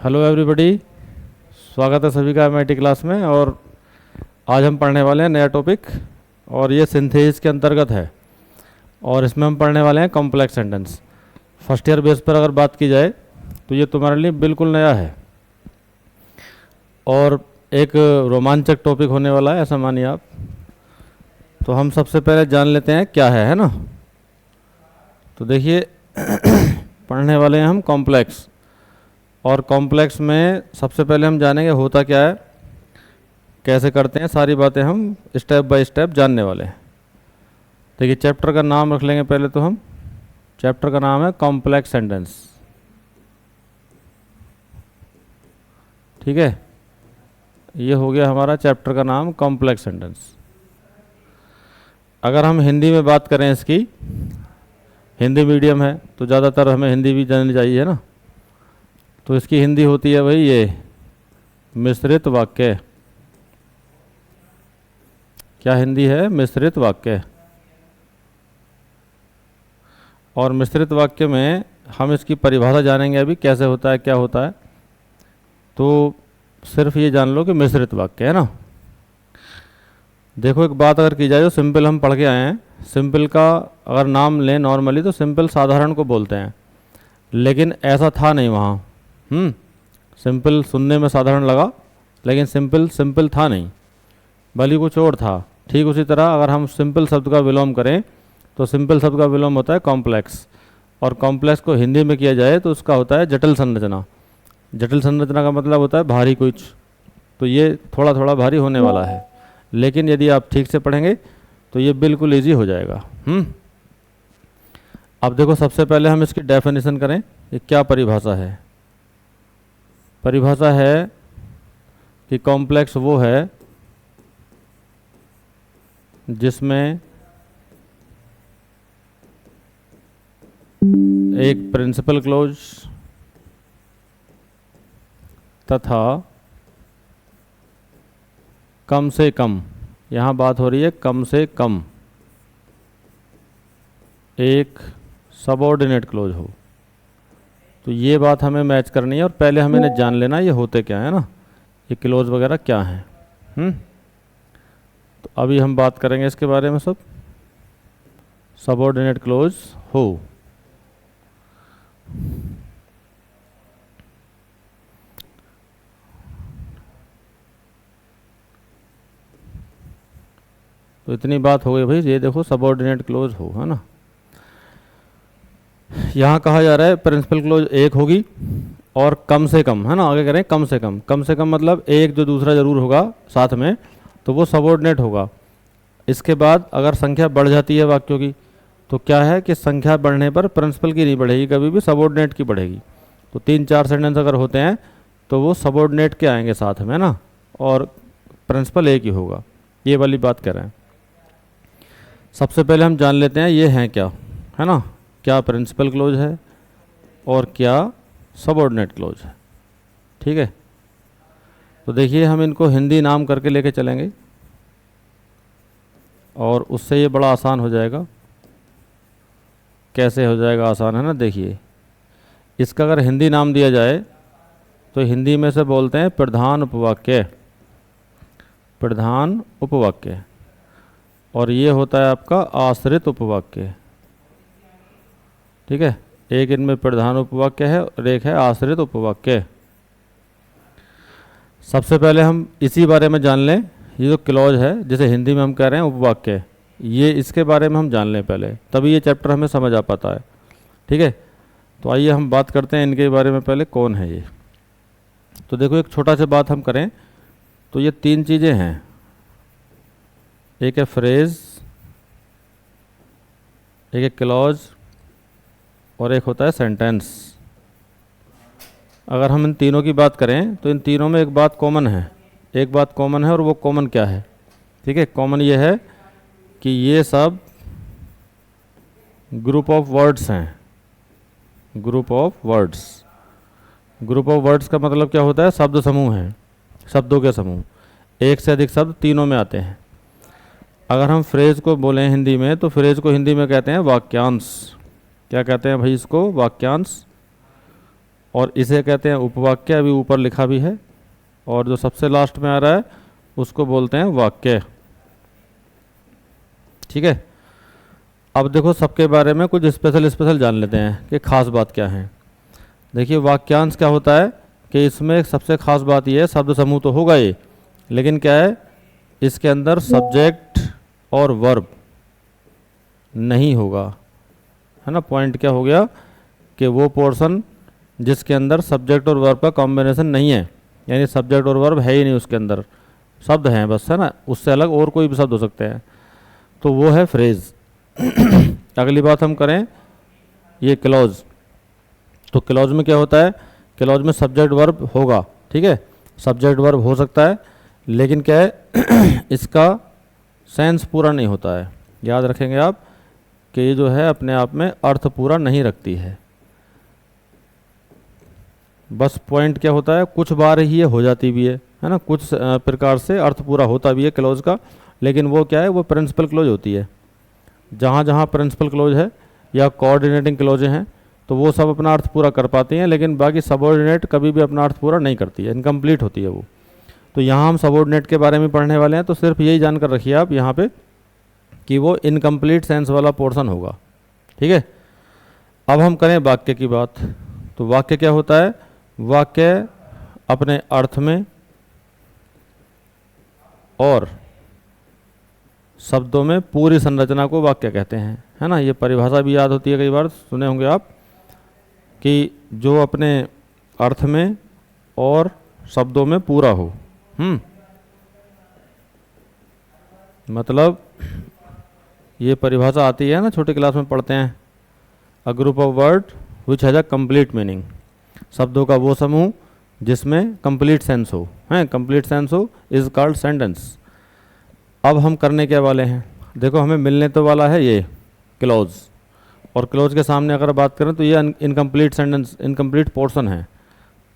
Hello everybody. स्वागत है सभी का एमआईटी क्लास में। और आज हम पढ़ने वाले हैं नया टॉपिक, और ये सिंथेसिस के अंतर्गत है। और इसमें हम पढ़ने वाले हैं complex sentence. First year base पर अगर बात की जाए तो ये तुम्हारे लिए बिल्कुल नया है और एक रोमांचक टॉपिक होने वाला है, ऐसा मानिए आप। तो हम सबसे पहले जान लेते हैं क्या है ना। तो देखिए पढ़ने वाले हैं हम कॉम्प्लेक्स, और कॉम्प्लेक्स में सबसे पहले हम जानेंगे होता क्या है, कैसे करते हैं, सारी बातें हम स्टेप बाय स्टेप जानने वाले हैं। देखिए चैप्टर का नाम रख लेंगे पहले तो हम। चैप्टर का नाम है कॉम्प्लेक्स सेंटेंस, ठीक है। ये हो गया हमारा चैप्टर का नाम कॉम्प्लेक्स सेंटेंस। अगर हम हिंदी में बात करें इसकी, हिंदी मीडियम है तो ज़्यादातर हमें हिंदी भी जाननी चाहिए ना। तो इसकी हिंदी होती है भाई ये मिश्रित वाक्य। क्या हिंदी है? मिश्रित वाक्य। और मिश्रित वाक्य में हम इसकी परिभाषा जानेंगे अभी, कैसे होता है, क्या होता है। तो सिर्फ ये जान लो कि मिश्रित वाक्य है ना। देखो एक बात अगर की जाए जो सिंपल हम पढ़ के आए हैं, सिंपल का अगर नाम लें नॉर्मली तो सिंपल साधारण को बोलते हैं, लेकिन ऐसा था नहीं वहाँ। सिंपल सुनने में साधारण लगा, लेकिन सिंपल सिंपल था नहीं, बल्कि कुछ और था। ठीक उसी तरह अगर हम सिंपल शब्द का विलोम करें तो सिंपल शब्द का विलोम होता है कॉम्प्लेक्स, और कॉम्प्लेक्स को हिंदी में किया जाए तो उसका होता है जटिल संरचना। जटिल संरचना का मतलब होता है भारी कुछ। तो ये थोड़ा थोड़ा भारी होने वाला है, लेकिन यदि आप ठीक से पढ़ेंगे तो ये बिल्कुल ईजी हो जाएगा। अब देखो सबसे पहले हम इसकी डेफिनेशन करें, ये क्या परिभाषा है। परिभाषा है कि कॉम्प्लेक्स वो है जिसमें एक प्रिंसिपल क्लोज तथा कम से कम, यहाँ बात हो रही है कम से कम, एक सबऑर्डिनेट क्लोज हो। तो ये बात हमें मैच करनी है, और पहले हमें इन्हें जान लेना ये होते क्या है ना, ये क्लोज वगैरह क्या हैं। तो अभी हम बात करेंगे इसके बारे में सब। सबऑर्डिनेट क्लोज हो, तो इतनी बात हो गई भाई। ये देखो सबऑर्डिनेट क्लोज हो, है ना। यहाँ कहा जा रहा है प्रिंसिपल क्लोज एक होगी और कम से कम, है ना। आगे करें कम से कम। कम से कम मतलब एक जो दूसरा जरूर होगा साथ में, तो वो सबऑर्डिनेट होगा। इसके बाद अगर संख्या बढ़ जाती है वाक्यों की, तो क्या है कि संख्या बढ़ने पर प्रिंसिपल की नहीं बढ़ेगी, कभी भी सबऑर्डिनेट की बढ़ेगी। तो 3-4 सेंटेंस अगर होते हैं तो वो सबऑर्डिनेट के आएंगे साथ में ना, और प्रिंसिपल एक ही होगा। ये वाली बात कर रहे हैं। सबसे पहले हम जान लेते हैं ये हैं क्या, है ना। क्या प्रिंसिपल क्लोज है और क्या सबऑर्डिनेट क्लोज है, ठीक है। तो देखिए हम इनको हिंदी नाम करके लेके चलेंगे, और उससे ये बड़ा आसान हो जाएगा। कैसे हो जाएगा आसान, है ना। देखिए इसका अगर हिंदी नाम दिया जाए तो हिंदी में से बोलते हैं प्रधान उपवाक्य। प्रधान उपवाक्य। और ये होता है आपका आश्रित उपवाक्य, ठीक है। एक इनमें प्रधान उपवाक्य है और एक है आश्रित उपवाक्य। सबसे पहले हम इसी बारे में जान लें, ये जो क्लॉज है जिसे हिंदी में हम कह रहे हैं उपवाक्य, ये इसके बारे में हम जान लें पहले, तभी ये चैप्टर हमें समझ आ पाता है, ठीक है। तो आइए हम बात करते हैं इनके बारे में पहले, कौन है ये। तो देखो एक छोटा सा बात हम करें तो ये 3 चीज़ें हैं। एक है फ्रेज, एक है क्लॉज, और एक होता है सेंटेंस। अगर हम इन तीनों की बात करें तो इन तीनों में एक बात कॉमन है। एक बात कॉमन है, और वो कॉमन क्या है, ठीक है। कॉमन ये है कि ये सब ग्रुप ऑफ वर्ड्स हैं। Group of words. Group of words का मतलब क्या होता है? शब्द समूह हैं, शब्दों के समूह। एक से अधिक शब्द तीनों में आते हैं। अगर हम फ्रेज को बोलें हिंदी में, तो फ्रेज को हिंदी में कहते हैं वाक्यांश। क्या कहते हैं भाई इसको? वाक्यांश। और इसे कहते हैं उपवाक्य, अभी ऊपर लिखा भी है। और जो सबसे लास्ट में आ रहा है उसको बोलते हैं वाक्य। ठीक है, अब देखो सबके बारे में कुछ स्पेशल जान लेते हैं कि खास बात क्या है। देखिए वाक्यांश क्या होता है कि इसमें एक सबसे खास बात ये है, शब्द समूह तो होगा ये, लेकिन क्या है इसके अंदर सब्जेक्ट और वर्ब नहीं होगा, है ना। पॉइंट क्या हो गया कि वो पोर्शन जिसके अंदर सब्जेक्ट और वर्ब का कॉम्बिनेशन नहीं है, यानी सब्जेक्ट और वर्ब है ही नहीं उसके अंदर, शब्द हैं बस, है ना, उससे अलग और कोई भी शब्द हो सकते हैं, तो वो है फ्रेज। अगली बात हम करें ये क्लॉज। तो क्लॉज में क्या होता है, क्लॉज में सब्जेक्ट वर्ब होगा, ठीक है, सब्जेक्ट वर्ब हो सकता है, लेकिन क्या है इसका सेंस पूरा नहीं होता है। याद रखेंगे आप कि ये जो है अपने आप में अर्थ पूरा नहीं रखती है। बस पॉइंट क्या होता है, कुछ बार ही ये हो जाती भी है ना, कुछ प्रकार से अर्थ पूरा होता भी है क्लॉज का, लेकिन वो क्या है, वो प्रिंसिपल क्लॉज होती है। जहाँ जहाँ प्रिंसिपल क्लॉज है या कोऑर्डिनेटिंग क्लॉज हैं तो वो सब अपना अर्थ पूरा कर पाती हैं, लेकिन बाकी सबऑर्डिनेट कभी भी अपना अर्थ पूरा नहीं करती है, इनकम्प्लीट होती है वो। तो यहाँ हम सबऑर्डिनेट के बारे में पढ़ने वाले हैं, तो सिर्फ यही जानकर रखिए आप यहाँ पे कि वो इनकम्प्लीट सेंस वाला पोर्शन होगा। ठीक है, अब हम करें वाक्य की बात। तो वाक्य क्या होता है, वाक्य अपने अर्थ में और शब्दों में पूरी संरचना को वाक्य कहते हैं, है ना। ये परिभाषा भी याद होती है, कई बार सुने होंगे आप कि जो अपने अर्थ में और शब्दों में पूरा हो। मतलब ये परिभाषा आती है ना, छोटी क्लास में पढ़ते हैं, a group of word which has a complete meaning. शब्दों का वो समूह जिसमें कंप्लीट सेंस हो, हैं, कंप्लीट सेंस हो इज कॉल्ड सेंटेंस। अब हम करने क्या वाले हैं, देखो हमें मिलने तो वाला है ये क्लॉज, और क्लॉज के सामने अगर बात करें तो ये इनकम्प्लीट सेंटेंस, इनकम्प्लीट पोर्शन है,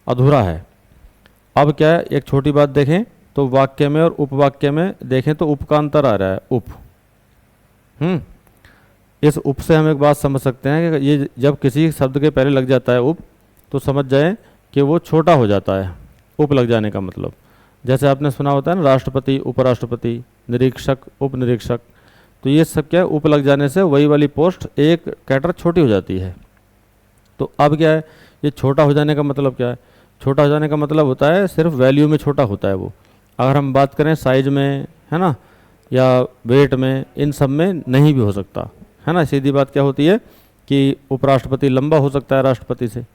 अधूरा है। अब क्या है, एक छोटी बात देखें तो वाक्य में और उपवाक्य में देखें तो उप का अंतर आ रहा है, उप। इस उप से हम एक बात समझ सकते हैं कि ये जब किसी शब्द के पहले लग जाता है उप, तो समझ जाए कि वो छोटा हो जाता है। उप लग जाने का मतलब, जैसे आपने सुना होता है ना, राष्ट्रपति, उपराष्ट्रपति, निरीक्षक, उप निरीक्षक, तो ये सब क्या है, उप लग जाने से वही वाली पोस्ट एक कैटर छोटी हो जाती है। तो अब क्या है, ये छोटा हो जाने का मतलब क्या है, छोटा हो जाने का मतलब होता है सिर्फ वैल्यू में छोटा होता है वो। अगर हम बात करें साइज में, है ना, या वेट में, इन सब में नहीं भी हो सकता, है ना। सीधी बात क्या होती है कि उपराष्ट्रपति लंबा हो सकता है राष्ट्रपति से,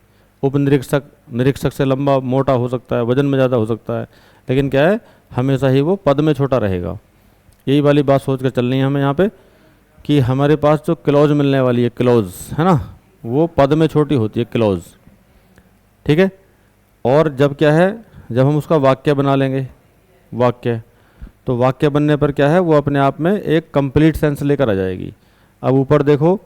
उप निरीक्षक निरीक्षक से लंबा मोटा हो सकता है, वजन में ज़्यादा हो सकता है, लेकिन क्या है हमेशा ही वो पद में छोटा रहेगा। यही वाली बात सोच कर चलनी है हमें यहाँ पे कि हमारे पास जो क्लॉज मिलने वाली है, क्लॉज, है ना, वो पद में छोटी होती है क्लॉज। ठीक है, और जब क्या है, जब हम उसका वाक्य बना लेंगे, वाक्य, तो वाक्य बनने पर क्या है, वो अपने आप में एक कंप्लीट सेंस लेकर आ जाएगी। अब ऊपर देखो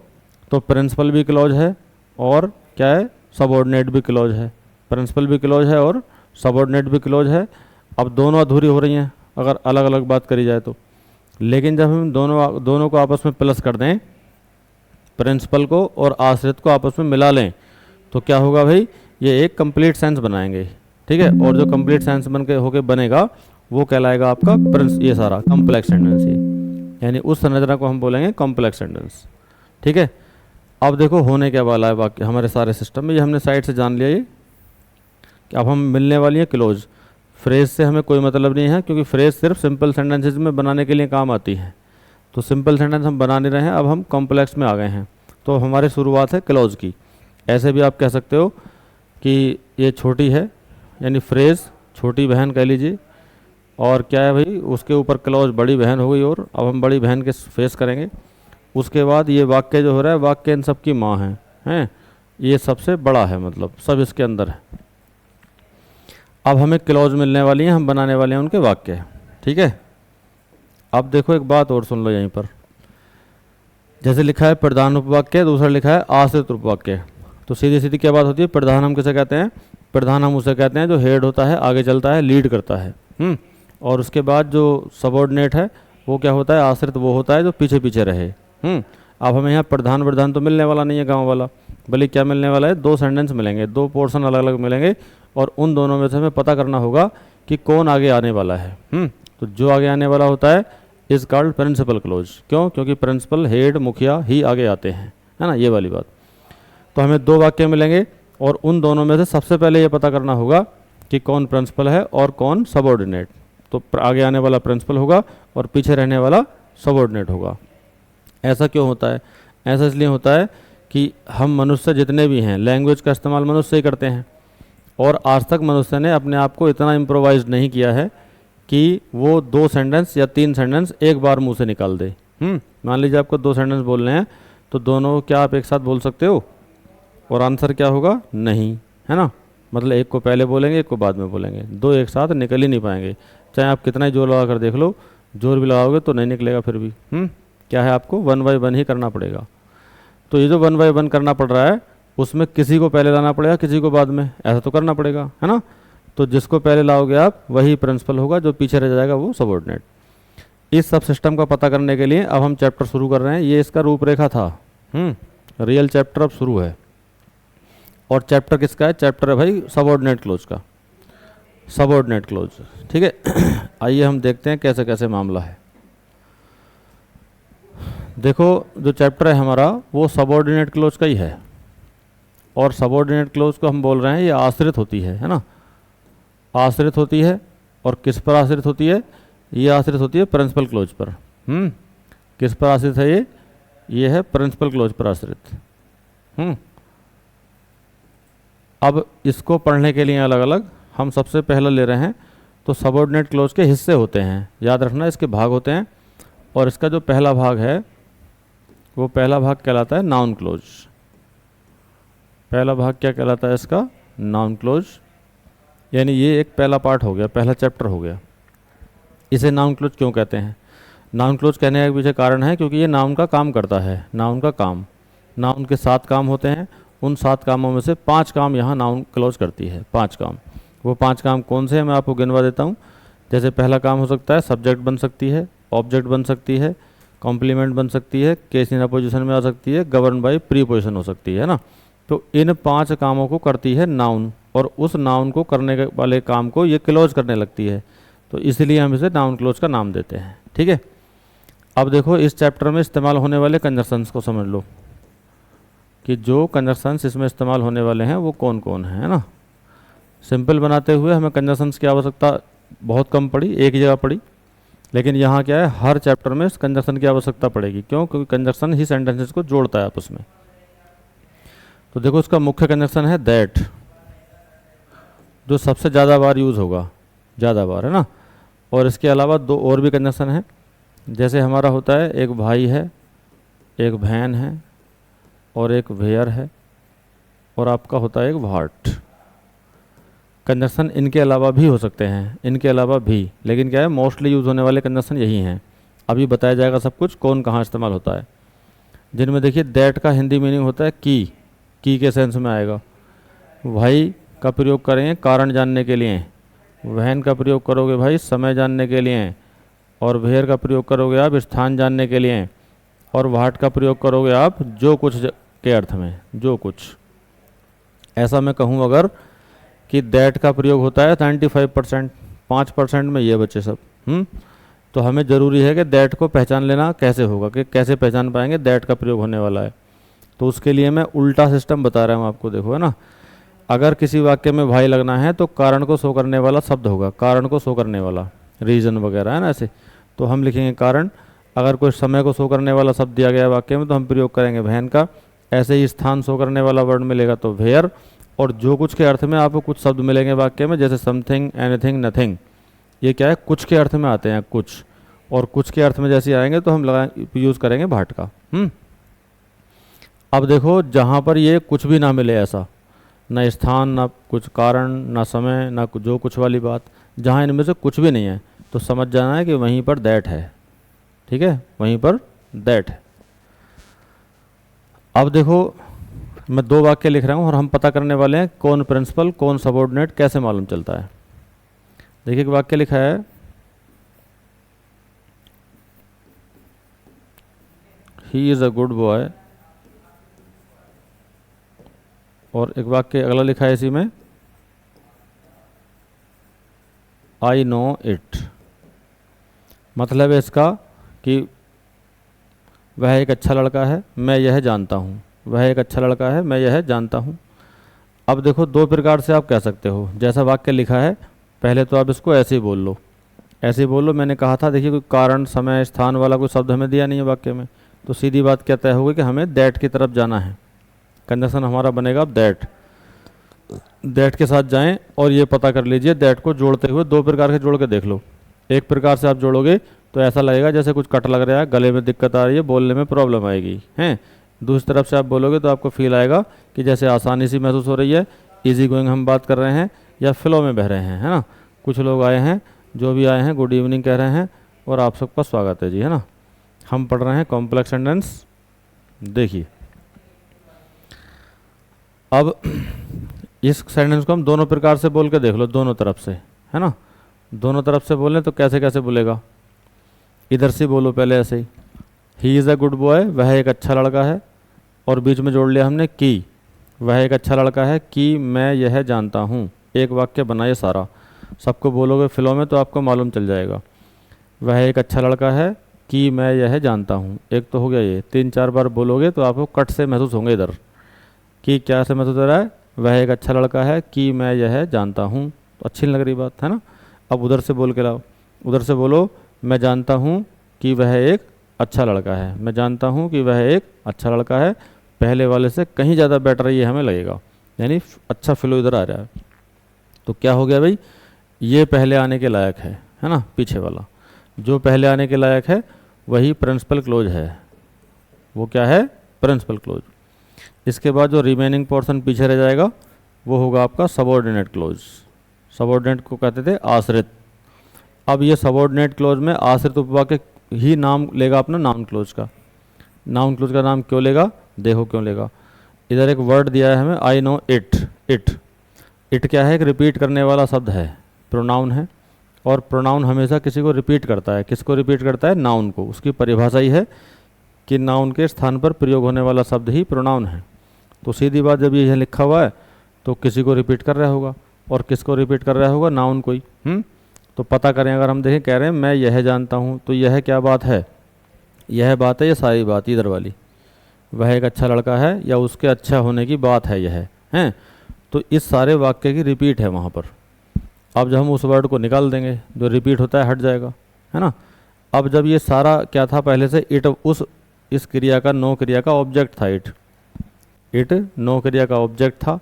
तो प्रिंसिपल भी क्लॉज है और क्या है, सबऑर्डिनेट भी क्लॉज है। प्रिंसिपल भी क्लॉज है और सबऑर्डिनेट भी क्लॉज है। अब दोनों अधूरी हो रही हैं अगर अलग अलग बात करी जाए तो, लेकिन जब हम दोनों को आपस में प्लस कर दें, प्रिंसिपल को और आश्रित को आपस में मिला लें, तो क्या होगा भाई, ये एक कंप्लीट सेंस बनाएंगे। ठीक है, और जो कंप्लीट सेंस बन के होके बनेगा वो कहलाएगा आपका ये सारा कॉम्प्लेक्स सेंटेंस ही, यानी उस संरचना को हम बोलेंगे कॉम्प्लेक्स सेंटेंस। ठीक है, अब देखो होने क्या वाला है वाक्य हमारे सारे सिस्टम में, ये हमने साइड से जान लिया ये कि अब हम मिलने वाली है क्लोज। फ्रेज से हमें कोई मतलब नहीं है, क्योंकि फ्रेज सिर्फ सिंपल सेंटेंसेस में बनाने के लिए काम आती है, तो सिंपल सेंटेंस हम बना नहीं रहे हैं, अब हम कॉम्प्लेक्स में आ गए हैं, तो हमारी शुरुआत है क्लोज की। ऐसे भी आप कह सकते हो कि ये छोटी है, यानी फ्रेज छोटी बहन कह लीजिए, और क्या है भाई उसके ऊपर क्लॉज बड़ी बहन हो गई, और अब हम बड़ी बहन के फेस करेंगे। उसके बाद ये वाक्य जो हो रहा है, वाक्य इन सब की माँ हैं, ये सबसे बड़ा है, मतलब सब इसके अंदर है। अब हमें क्लॉज मिलने वाली हैं, हम बनाने वाले हैं उनके वाक्य। ठीक है, अब देखो एक बात और सुन लो यहीं पर, जैसे लिखा है प्रधान उपवाक्य, दूसरा लिखा है आश्रित उपवाक्य। तो सीधी सीधी क्या बात होती है, प्रधान हम किसे कहते हैं, प्रधान हम उसे कहते हैं जो हेड होता है, आगे चलता है, लीड करता है। और उसके बाद जो सबऑर्डिनेट है वो क्या होता है, आश्रित वो होता है जो पीछे पीछे रहे। अब हमें यहाँ प्रधान तो मिलने वाला नहीं है गांव वाला, भले क्या मिलने वाला है, दो सेंटेंस मिलेंगे, दो पोर्शन अलग अलग मिलेंगे, और उन दोनों में से हमें पता करना होगा कि कौन आगे आने वाला है। तो जो आगे आने वाला होता है इज कॉल्ड प्रिंसिपल क्लोज। क्यों? क्योंकि प्रिंसिपल, हेड, मुखिया ही आगे आते हैं, है ना, ये वाली बात। तो हमें दो वाक्य मिलेंगे और उन दोनों में से सबसे पहले ये पता करना होगा कि कौन प्रिंसिपल है और कौन सबऑर्डिनेट। तो आगे आने वाला प्रिंसिपल होगा और पीछे रहने वाला सबऑर्डिनेट होगा। ऐसा क्यों होता है? ऐसा इसलिए होता है कि हम मनुष्य जितने भी हैं, लैंग्वेज का इस्तेमाल मनुष्य ही करते हैं, और आज तक मनुष्य ने अपने आप को इतना इम्प्रोवाइज नहीं किया है कि वो दो सेंटेंस या तीन सेंटेंस एक बार मुंह से निकाल दे। मान लीजिए आपको दो सेंटेंस बोलने हैं, तो दोनों क्या आप एक साथ बोल सकते हो? और आंसर क्या होगा? नहीं, है ना। मतलब एक को पहले बोलेंगे, एक को बाद में बोलेंगे, दो एक साथ निकल ही नहीं पाएंगे। चाहे आप कितना ही जोर लगा कर देख लो, जोर भी लगाओगे तो नहीं निकलेगा फिर भी। क्या है, आपको वन बाय वन ही करना पड़ेगा। तो ये जो वन बाय वन करना पड़ रहा है, उसमें किसी को पहले लाना पड़ेगा, किसी को बाद में, ऐसा तो करना पड़ेगा, है ना। तो जिसको पहले लाओगे आप वही प्रिंसिपल होगा, जो पीछे रह जाएगा वो सबऑर्डिनेट। इस सब सिस्टम का पता करने के लिए अब हम चैप्टर शुरू कर रहे हैं। ये इसका रूपरेखा था। रियल चैप्टर अब शुरू है। और चैप्टर किसका है? चैप्टर है भाई सबऑर्डिनेट क्लोज का, सबऑर्डिनेट क्लोज। ठीक है। आइए हम देखते हैं कैसे कैसे मामला है। देखो, जो चैप्टर है हमारा वो सबऑर्डिनेट क्लोज का ही है, और सबऑर्डिनेट क्लोज को हम बोल रहे हैं ये आश्रित होती है ना, आश्रित होती है। और किस पर आश्रित होती है? ये आश्रित होती है प्रिंसिपल क्लोज पर। किस पर आश्रित है ये है प्रिंसिपल क्लोज पर आश्रित। अब इसको पढ़ने के लिए अलग अलग हम सबसे पहले ले रहे हैं। तो सबऑर्डिनेट क्लोज के हिस्से होते हैं, याद रखना, इसके भाग होते हैं। और इसका जो पहला भाग है वो पहला भाग कहलाता है नाउन क्लोज। पहला भाग क्या कहलाता है इसका? Noun close. यानी ये एक पहला पार्ट हो गया, पहला चैप्टर हो गया। इसे नाउन क्लोज क्यों कहते हैं? नाउन क्लोज कहने के पीछे कारण है क्योंकि ये नाउन का काम करता है। नाउन का काम, नाउन के 7 काम होते हैं, उन 7 कामों में से 5 काम यहाँ नाउन क्लोज करती है। 5 काम, वो 5 काम कौन से हैं मैं आपको गिनवा देता हूँ। जैसे पहला काम हो सकता है सब्जेक्ट बन सकती है, ऑब्जेक्ट बन सकती है, कॉम्प्लीमेंट बन सकती है, केस इन अपोजिशन में आ सकती है, गवर्न बाई प्रीपोजिशन हो सकती है ना। तो इन 5 कामों को करती है नाउन, और उस नाउन को करने वाले काम को ये क्लोज करने लगती है। तो इसलिए हम इसे नाउन क्लोज का नाम देते हैं। ठीक है। अब देखो, इस चैप्टर में इस्तेमाल होने वाले कंजक्शंस को समझ लो कि जो कंजक्शंस इसमें इस्तेमाल होने वाले हैं वो कौन कौन है ना। सिंपल बनाते हुए हमें कंजक्शंस की आवश्यकता बहुत कम पड़ी, एक ही जगह पड़ी। लेकिन यहाँ क्या है, हर चैप्टर में इस कंजक्शन की आवश्यकता पड़ेगी। क्यों? क्योंकि कंजक्शन ही सेंटेंसेस को जोड़ता है आपस में। तो देखो, इसका मुख्य कंजक्शन है दैट, जो सबसे ज़्यादा बार यूज़ होगा, ज़्यादा बार, है ना। और इसके अलावा 2 और भी कंजक्शन है। जैसे हमारा होता है एक भाई है, एक बहन है, और एक वेयर है, और आपका होता है एक वाट। कंजक्शन इनके अलावा भी हो सकते हैं, इनके अलावा भी, लेकिन क्या है, मोस्टली यूज़ होने वाले कंजक्शन यही हैं। अभी बताया जाएगा सब कुछ कौन कहाँ इस्तेमाल होता है। जिनमें देखिए, दैट का हिंदी मीनिंग होता है की के सेंस में आएगा। भाई का प्रयोग करेंगे कारण जानने के लिए, बहन का प्रयोग करोगे भाई समय जानने के लिए, और वेयर का प्रयोग करोगे आप स्थान जानने के लिए, और वाट का प्रयोग करोगे आप जो कुछ के अर्थ में, जो कुछ। ऐसा मैं कहूँ अगर कि दैट का प्रयोग होता है 95%, 5% में ये बच्चे सब। तो हमें ज़रूरी है कि दैट को पहचान लेना कैसे होगा, कि कैसे पहचान पाएंगे दैट का प्रयोग होने वाला है। तो उसके लिए मैं उल्टा सिस्टम बता रहा हूँ आपको, देखो, है ना। अगर किसी वाक्य में भाई लगना है तो कारण को शो करने वाला शब्द होगा, कारण को शो करने वाला, रीजन वगैरह, है ना, ऐसे। तो हम लिखेंगे कारण। अगर कोई समय को शो करने वाला शब्द दिया गया वाक्य में तो हम प्रयोग करेंगे बहन का। ऐसे ही स्थान शो करने वाला वर्ड मिलेगा तो वेयर। और जो कुछ के अर्थ में आपको कुछ शब्द मिलेंगे वाक्य में, जैसे समथिंग, एनीथिंग, नथिंग, ये क्या है, कुछ के अर्थ में आते हैं, कुछ। और कुछ के अर्थ में जैसे आएंगे तो हम यूज़ करेंगे भाट का। अब देखो, जहाँ पर ये कुछ भी ना मिले, ऐसा ना स्थान, ना कुछ कारण, ना समय, ना जो कुछ वाली बात, जहाँ इनमें से कुछ भी नहीं है, तो समझ जाना है कि वहीं पर दैट है। ठीक है, वहीं पर दैट है। अब देखो, मैं 2 वाक्य लिख रहा हूँ और हम पता करने वाले हैं कौन प्रिंसिपल कौन सबऑर्डिनेट, कैसे मालूम चलता है। देखिए, एक वाक्य लिखा है, he is a good boy और एक वाक्य अगला लिखा है इसी में, आई नो इट। मतलब है इसका कि वह एक अच्छा लड़का है, मैं यह जानता हूँ। वह एक अच्छा लड़का है, मैं यह जानता हूँ। अब देखो दो प्रकार से आप कह सकते हो। जैसा वाक्य लिखा है पहले तो आप इसको ऐसे ही बोल लो, ऐसे ही बोल लो। मैंने कहा था देखिए कोई कारण समय स्थान वाला कोई शब्द हमें दिया नहीं है वाक्य में, तो सीधी बात क्या तय होगी कि हमें दैट की तरफ जाना है। कंजक्शन हमारा बनेगा अब दैट। दैट के साथ जाएं और ये पता कर लीजिए दैट को जोड़ते हुए दो प्रकार के जोड़ के देख लो। एक प्रकार से आप जोड़ोगे तो ऐसा लगेगा जैसे कुछ कट लग रहा है, गले में दिक्कत आ रही है, बोलने में प्रॉब्लम आएगी हैं। दूसरी तरफ से आप बोलोगे तो आपको फील आएगा कि जैसे आसानी सी महसूस हो रही है, इजी गोइंग हम बात कर रहे हैं या फ्लो में बह रहे हैं, है ना। कुछ लोग आए हैं, जो भी आए हैं गुड इवनिंग कह रहे हैं और आप सबका स्वागत है जी, है ना। हम पढ़ रहे हैं कॉम्प्लेक्स सेंटेंस। देखिए अब इस सेंटेंस को हम दोनों प्रकार से बोल के देख लो, दोनों तरफ से, है ना। दोनों तरफ से बोलें तो कैसे कैसे बोलेगा। इधर से बोलो पहले ऐसे he is a good boy, वह एक अच्छा लड़का है, और बीच में जोड़ लिया हमने की, वह एक अच्छा लड़का है कि मैं यह जानता हूँ। एक वाक्य बना ये सारा, सबको बोलोगे फ्लो में तो आपको मालूम चल जाएगा। वह एक अच्छा लड़का है कि मैं यह जानता हूँ, एक तो हो गया ये। तीन चार बार बोलोगे तो आपको कट से महसूस होंगे इधर कि क्या से महसूस हो रहा है, वह एक अच्छा लड़का है कि मैं यह जानता हूँ। तो अच्छी नहीं लग रही बात, है ना। अब उधर से बोल के लाओ, उधर से बोलो मैं जानता हूँ कि वह एक अच्छा लड़का है, मैं जानता हूँ कि वह एक अच्छा लड़का है। पहले वाले से कहीं ज़्यादा बेटर ये हमें लगेगा, यानी अच्छा फ्लो इधर आ रहा है। तो क्या हो गया भाई, ये पहले आने के लायक है ना। पीछे वाला जो पहले आने के लायक है वही प्रिंसिपल क्लोज है। वो क्या है, प्रिंसिपल क्लोज। इसके बाद जो रिमेनिंग पोर्शन पीछे रह जाएगा वो होगा आपका सबऑर्डिनेट क्लोज। सबऑर्डिनेट को कहते थे आश्रित। अब ये सबऑर्डिनेट क्लोज में आश्रित उपवाक्य ही नाम लेगा अपना नाउन क्लोज का। नाउन क्लोज का नाम क्यों लेगा, देखो क्यों लेगा। इधर एक वर्ड दिया है हमें, आई नो इट। इट क्या है, एक रिपीट करने वाला शब्द है, प्रोनाउन है। और प्रोनाउन हमेशा किसी को रिपीट करता है। किसको रिपीट करता है, नाउन को। उसकी परिभाषा ही है कि नाउन के स्थान पर प्रयोग होने वाला शब्द ही प्रोनाउन है। तो सीधी बात, जब ये लिखा हुआ है तो किसी को रिपीट कर रहा होगा, और किसको रिपीट कर रहा होगा, नाउन को ही। तो पता करें, अगर हम देखें कह रहे हैं मैं यह जानता हूँ, तो यह क्या बात है, यह बात है, ये सारी बात इधर वाली। वह एक अच्छा लड़का है या उसके अच्छा होने की बात है, यह है। तो इस सारे वाक्य की रिपीट है वहाँ पर। अब जब हम उस वर्ड को निकाल देंगे, जो रिपीट होता है हट जाएगा, है ना। अब जब ये सारा क्या था पहले से, इट इस क्रिया का, नो क्रिया का ऑब्जेक्ट था। इट नो क्रिया का ऑब्जेक्ट था।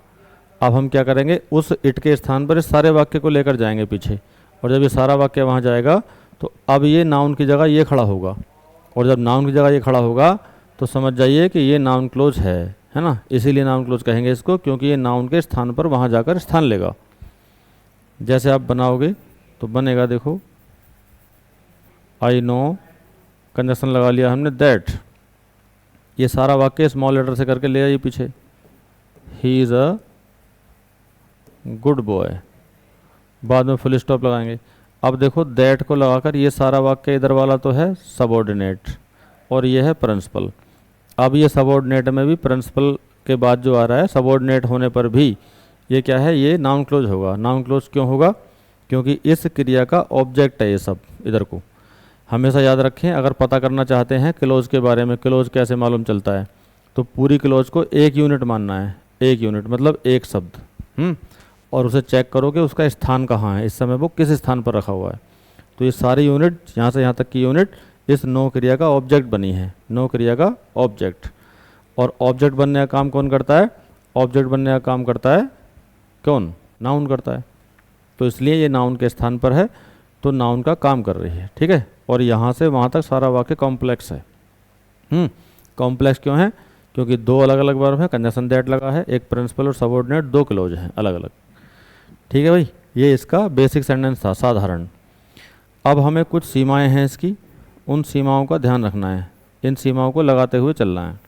अब हम क्या करेंगे, उस इट के स्थान पर इस सारे वाक्य को लेकर जाएंगे पीछे, और जब ये सारा वाक्य वहाँ जाएगा तो अब ये नाउन की जगह ये खड़ा होगा, और जब नाउन की जगह ये खड़ा होगा तो समझ जाइए कि ये नाउन क्लोज है ना। इसीलिए नाउन क्लोज कहेंगे इसको, क्योंकि ये नाउन के स्थान पर वहाँ जाकर स्थान लेगा। जैसे आप बनाओगे तो बनेगा, देखो आई नो, कंजक्शन लगा लिया हमने दैट। ये सारा वाक्य स्मॉल लेटर से करके ले आइए पीछे, he is a good boy, बाद में फुल स्टॉप लगाएंगे। अब देखो दैट को लगाकर ये सारा वाक्य इधर वाला तो है सबऑर्डिनेट, और ये है प्रिंसिपल। अब ये सबऑर्डिनेट में भी प्रिंसिपल के बाद जो आ रहा है, सबऑर्डिनेट होने पर भी ये क्या है, ये नाउन क्लोज होगा। नाउन क्लोज क्यों होगा, क्योंकि इस क्रिया का ऑब्जेक्ट है ये सब। इधर को हमेशा याद रखें, अगर पता करना चाहते हैं क्लोज के बारे में, क्लोज कैसे मालूम चलता है, तो पूरी क्लोज को एक यूनिट मानना है। एक यूनिट मतलब एक शब्द, और उसे चेक करो कि उसका स्थान कहाँ है, इस समय वो किस स्थान पर रखा हुआ है। तो ये सारी यूनिट, यहाँ से यहाँ तक की यूनिट, इस नो क्रिया का ऑब्जेक्ट बनी है। नो क्रिया का ऑब्जेक्ट। और ऑब्जेक्ट बनने का काम कौन करता है, ऑब्जेक्ट बनने का काम करता है कौन, नाउन करता है। तो इसलिए ये नाउन के स्थान पर है, तो नाउन का काम कर रही है, ठीक है। और यहाँ से वहाँ तक सारा वाक्य कॉम्प्लेक्स है। कॉम्प्लेक्स क्यों है, क्योंकि दो अलग अलग वर्ब है, कंजक्शन दैट लगा है, एक प्रिंसिपल और सबऑर्डिनेट, दो क्लोज हैं अलग अलग। ठीक है भाई, ये इसका बेसिक सेंटेंस था, साधारण। अब हमें कुछ सीमाएं हैं इसकी, उन सीमाओं का ध्यान रखना है, इन सीमाओं को लगाते हुए चलना है,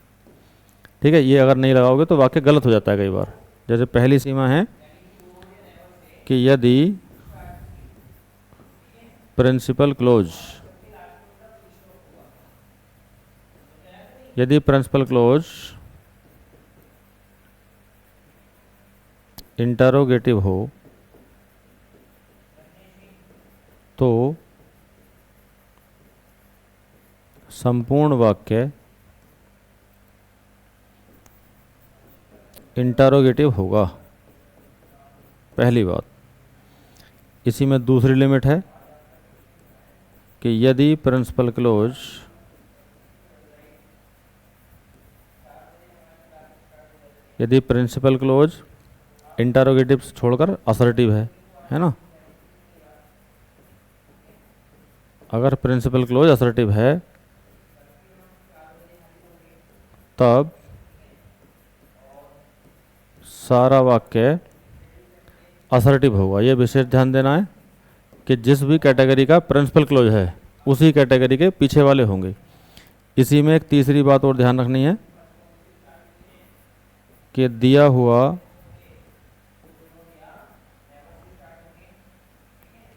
ठीक है। ये अगर नहीं लगाओगे तो वाक्य गलत हो जाता है कई बार। जैसे पहली सीमा है कि यदि प्रिंसिपल क्लोज, यदि प्रिंसिपल क्लोज इंटरोगेटिव हो तो संपूर्ण वाक्य इंटरोगेटिव होगा। पहली बात। इसी में दूसरी लिमिट है कि यदि प्रिंसिपल क्लोज इंटरोगेटिव छोड़कर असर्टिव है ना। अगर प्रिंसिपल क्लोज असर्टिव है तब सारा वाक्य असर्टिव होगा। ये विशेष ध्यान देना है कि जिस भी कैटेगरी का प्रिंसिपल क्लोज है उसी कैटेगरी के पीछे वाले होंगे। इसी में एक तीसरी बात और ध्यान रखनी है कि दिया हुआ,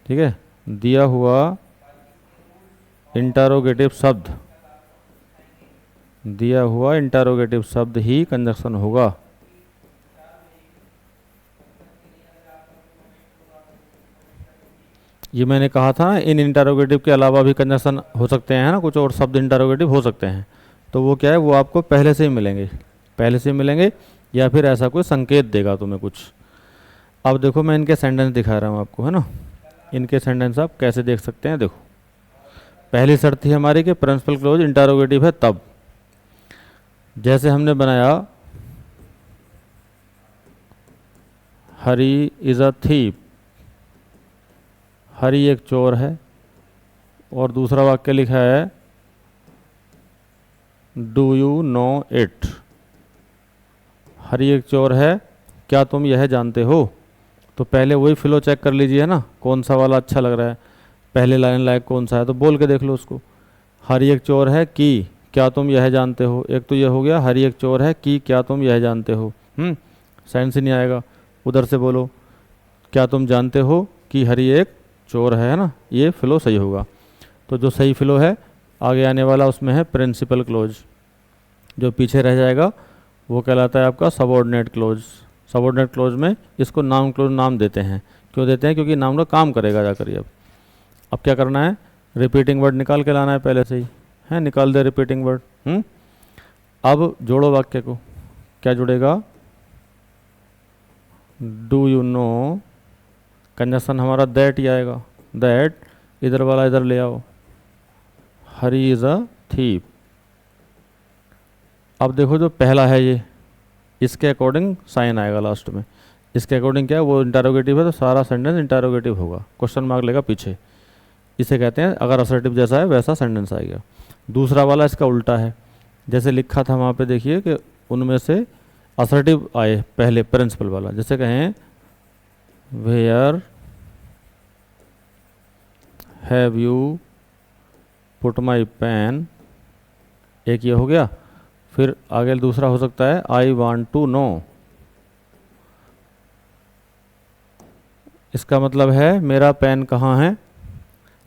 ठीक है, दिया हुआ इंटरोगेटिव शब्द ही कंजक्शन होगा। ये मैंने कहा था इन इंटरोगेटिव के अलावा भी कंजक्शन हो सकते हैं ना, कुछ और शब्द इंटरोगेटिव हो सकते हैं। तो वो क्या है, वो आपको पहले से ही मिलेंगे या फिर ऐसा कोई संकेत देगा तुम्हें कुछ। अब देखो मैं इनके सेंटेंस दिखा रहा हूँ आपको, है ना। इनके सेंटेंस आप कैसे देख सकते हैं, देखो। पहली शर्त थी हमारी कि प्रिंसिपल क्लोज इंटरोगेटिव है तब। जैसे हमने बनाया हरी इज़ अ थीप, हरी एक चोर है, और दूसरा वाक्य लिखा है डू यू नो इट। हरी एक चोर है, क्या तुम यह जानते हो। तो पहले वही फ्लो चेक कर लीजिए ना, कौन सा वाला अच्छा लग रहा है, पहले लाइन लायक कौन सा है, तो बोल के देख लो उसको। हरी एक चोर है कि क्या तुम यह जानते हो। एक तो यह हो गया हरी एक चोर है कि क्या तुम यह जानते हो। सेंस ही नहीं आएगा। उधर से बोलो क्या तुम जानते हो कि हरी एक चोर है ना, ये फ्लो सही होगा। तो जो सही फ्लो है आगे आने वाला उसमें है प्रिंसिपल क्लोज। जो पीछे रह जाएगा वो कहलाता है आपका सबऑर्डिनेट क्लोज। सबऑर्डिनेट क्लोज में इसको नाउन क्लोज नाम देते हैं। क्यों देते हैं, क्योंकि नाउन का काम करेगा जाकर ये। अब क्या करना है, रिपीटिंग वर्ड निकाल के लाना है पहले से ही, है, निकाल दे रिपीटिंग वर्ड। अब जोड़ो वाक्य को, क्या जुड़ेगा, डू यू नो, कंजक्शन हमारा दैट ही आएगा, दैट, इधर वाला इधर ले आओ, हरी इज़ अ थीप। अब देखो जो पहला है ये, इसके अकॉर्डिंग साइन आएगा लास्ट में। इसके अकॉर्डिंग क्या है, वो इंटरोगेटिव है तो सारा सेंटेंस इंटरोगेटिव होगा, क्वेश्चन मार्क लेगा पीछे। इसे कहते हैं अगर असर्टिव जैसा है वैसा सेंटेंस आएगा। दूसरा वाला इसका उल्टा है, जैसे लिखा था वहाँ पे देखिए कि उनमें से असर्टिव आए पहले प्रिंसिपल वाला। जैसे कहें where have you put my pen, एक ये हो गया। फिर आगे दूसरा हो सकता है आई वांट टू नो। इसका मतलब है मेरा पेन कहाँ है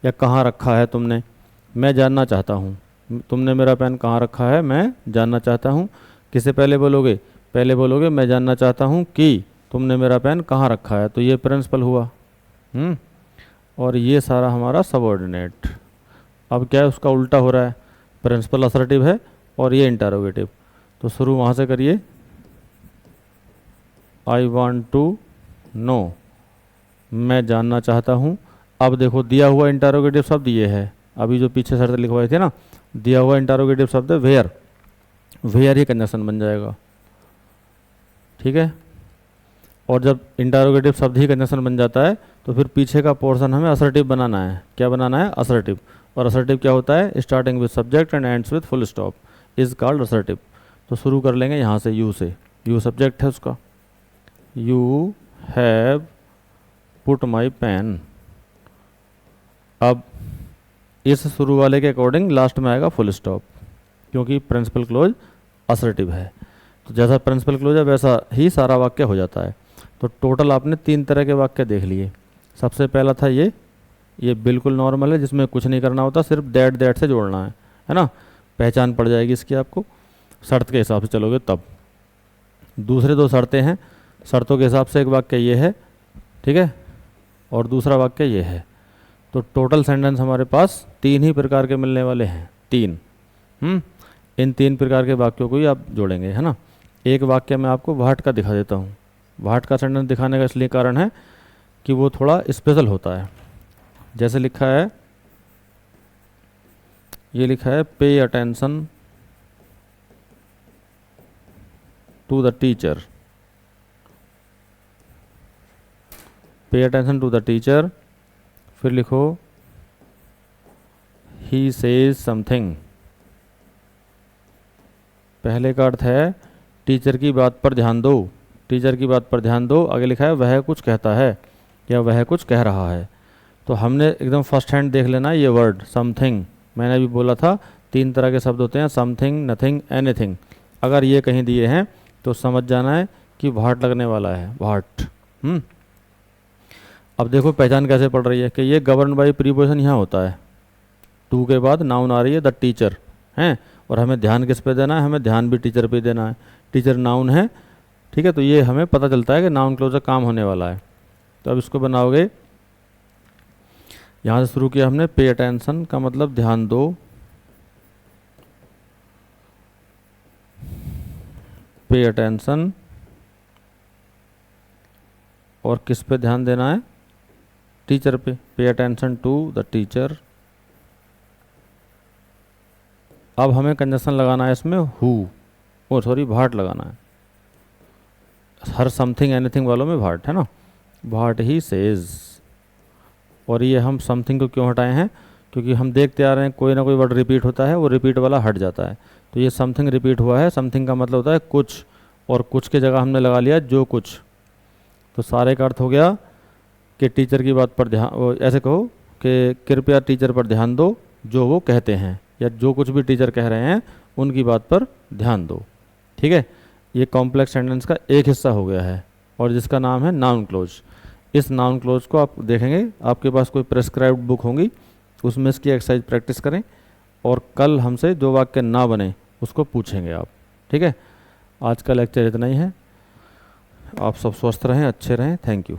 या कहाँ रखा है तुमने, मैं जानना चाहता हूँ। तुमने मेरा पेन कहाँ रखा है, मैं जानना चाहता हूँ। किसे पहले बोलोगे, पहले बोलोगे मैं जानना चाहता हूँ कि तुमने मेरा पेन कहाँ रखा है, तो ये प्रिंसिपल हुआ। और ये सारा हमारा सबऑर्डिनेट। अब क्या है, उसका उल्टा हो रहा है, प्रिंसिपल असर्टिव है और ये इंटरोगेटिव। तो शुरू वहाँ से करिए, आई वांट टू नो, मैं जानना चाहता हूँ। अब देखो दिया हुआ इंटरोगेटिव शब्द ये है, अभी जो पीछे शर्त लिखवाई थी ना, दिया हुआ इंटरोगेटिव शब्द है वेयर, वेयर ही कंजक्शन बन जाएगा, ठीक है। और जब इंटरोगेटिव शब्द ही कंजक्शन बन जाता है तो फिर पीछे का पोर्शन हमें असर्टिव बनाना है। क्या बनाना है, असर्टिव। और असर्टिव क्या होता है, starting with subject and ends with full stop is called assertive. तो शुरू कर लेंगे यहाँ से यू से, यू सब्जेक्ट है उसका, you have put my pen. अब इस शुरू वाले के अकॉर्डिंग लास्ट में आएगा फुल स्टॉप, क्योंकि प्रिंसिपल क्लोज असर्टिव है। तो जैसा प्रिंसिपल क्लोज है वैसा ही सारा वाक्य हो जाता है। तो टोटल आपने 3 तरह के वाक्य देख लिए। सबसे पहला था ये बिल्कुल नॉर्मल है, जिसमें कुछ नहीं करना होता, सिर्फ दैट से जोड़ना है ना। पहचान पड़ जाएगी इसकी आपको, शर्त के हिसाब से चलोगे तब। दूसरे 2 शर्तें हैं, शर्तों के हिसाब से एक वाक्य ये है, ठीक है, और दूसरा वाक्य ये है। तो टोटल सेंटेंस हमारे पास 3 ही प्रकार के मिलने वाले हैं, 3। इन 3 प्रकार के वाक्यों को ही आप जोड़ेंगे, है ना। एक वाक्य मैं आपको वाट का दिखा देता हूँ। वाट का सेंटेंस दिखाने का इसलिए कारण है कि वो थोड़ा स्पेशल होता है। जैसे लिखा है, ये लिखा है pay attention to the teacher, pay attention to the teacher, फिर लिखो ही सेज समथिंग। पहले का अर्थ है टीचर की बात पर ध्यान दो, टीचर की बात पर ध्यान दो। आगे लिखा है वह कुछ कहता है या वह कुछ कह रहा है। तो हमने एकदम फर्स्ट हैंड देख लेना ये वर्ड समथिंग। मैंने अभी बोला था 3 तरह के शब्द होते हैं, समथिंग, नथिंग, एनीथिंग। अगर ये कहीं दिए हैं तो समझ जाना है कि वाट लगने वाला है, वाट। अब देखो पहचान कैसे पड़ रही है कि ये गवर्न बाई प्रीपोजिशन यहाँ होता है, टू के बाद नाउन आ रही है द टीचर, हैं, और हमें ध्यान किस पे देना है, हमें ध्यान भी टीचर पे देना है। टीचर नाउन है, ठीक है, तो ये हमें पता चलता है कि नाउन क्लोजर काम होने वाला है। तो अब इसको बनाओगे, यहाँ से शुरू किया हमने, पे अटेंशन का मतलब ध्यान दो, पे अटेंशन, और किस पे ध्यान देना है, टीचर पे, पे अटेंशन टू द टीचर। अब हमें कंजक्शन लगाना है इसमें हु, ओ सॉरी वाट लगाना है। हर समथिंग एनीथिंग वालों में वाट है ना, वाट ही सेज। और ये हम समथिंग को क्यों हटाए हैं, क्योंकि हम देखते आ रहे हैं कोई ना कोई वर्ड रिपीट होता है, वो रिपीट वाला हट जाता है। तो ये समथिंग रिपीट हुआ है, समथिंग का मतलब होता है कुछ, और कुछ के जगह हमने लगा लिया जो कुछ। तो सारे का अर्थ हो गया कि टीचर की बात पर ध्यान, ऐसे कहो कि कृपया टीचर पर ध्यान दो जो वो कहते हैं, या जो कुछ भी टीचर कह रहे हैं उनकी बात पर ध्यान दो, ठीक है। ये कॉम्प्लेक्स सेंटेंस का एक हिस्सा हो गया है, और जिसका नाम है नाउन क्लोज। इस नाउन क्लोज को आप देखेंगे, आपके पास कोई प्रेस्क्राइब्ड बुक होंगी, उसमें इसकी एक्सरसाइज प्रैक्टिस करें, और कल हमसे जो वाक्य ना बने उसको पूछेंगे आप, ठीक है। आज का लेक्चर इतना ही है। आप सब स्वस्थ रहें, अच्छे रहें, थैंक यू।